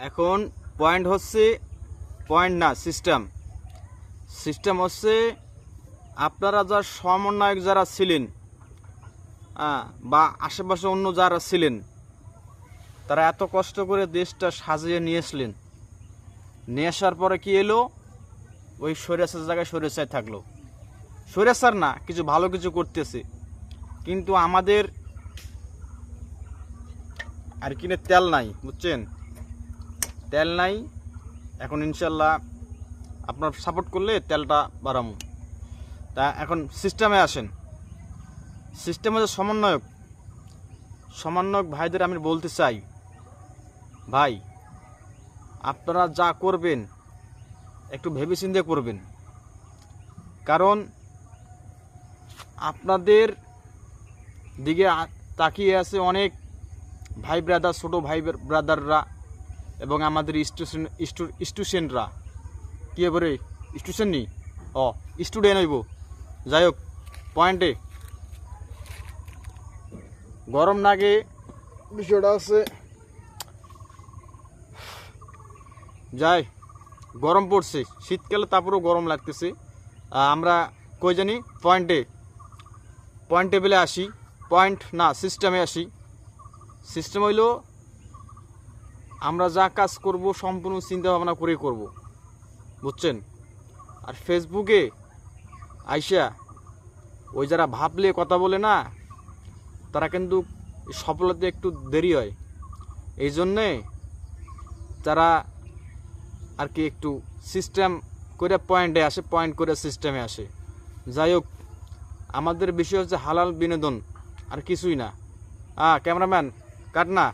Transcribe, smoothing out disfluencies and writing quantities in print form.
এখন পয়েন্ট হচ্ছে পয়েন্ট না, সিস্টেম। সিস্টেম হচ্ছে আপনারা যা সমন্বয়ক যারা ছিলেন বা আশেপাশে অন্য যারা ছিলেন, তারা এত কষ্ট করে দেশটা সাজিয়ে নিয়েছিলেন। নিয়ে আসার পরে কি এলো, ওই স্বৈরাচার জায়গায় স্বৈরাচার থাকলো। স্বৈরাচার না, কিছু ভালো কিছু করতেছে, কিন্তু আমাদের আর কিনে তেল নাই, বুঝছেন? তেল নাই। এখন ইনশাল্লাহ আপনার সাপোর্ট করলে তেলটা বাড়ামো। তা এখন সিস্টেমে আসেন। সিস্টেমে যে সমন্বয়ক ভাইদের আমি বলতে চাই, ভাই আপনারা যা করবেন একটু ভেবেচিন্তে করবেন। কারণ আপনাদের দিকে তাকিয়ে আছে অনেক ভাই ব্রাদার, ছোটো ভাই ব্রাদাররা এবং আমাদের স্টুডেন্টরা। কী হবে রে, স্টুডেন্ট নি, স্টুডেন্ট হইব। যাই হোক, পয়েন্টে গরম লাগে বিষয়টা আছে। যাই, গরম পড়ছে, শীতকালে তারপরেও গরম লাগতেছে। আমরা কই জানি পয়েন্ট টেবিলে আসি। পয়েন্ট না, সিস্টেমে আসি। সিস্টেম হইল আমরা যা কাজ করব সম্পূর্ণ চিন্তা ভাবনা করে করব, বুঝছেন? আর ফেসবুকে আইসা ওই যারা ভাবলে কথা বলে না, তারা কিন্তু সফলতা একটু দেরি হয়। এই জন্যে তারা আর কি একটু সিস্টেম করে পয়েন্টে আসে, পয়েন্ট করে সিস্টেমে আসে। যাই হোক, আমাদের বিষয় হচ্ছে হালাল বিনোদন, আর কিছুই না। ক্যামেরাম্যান কাট না।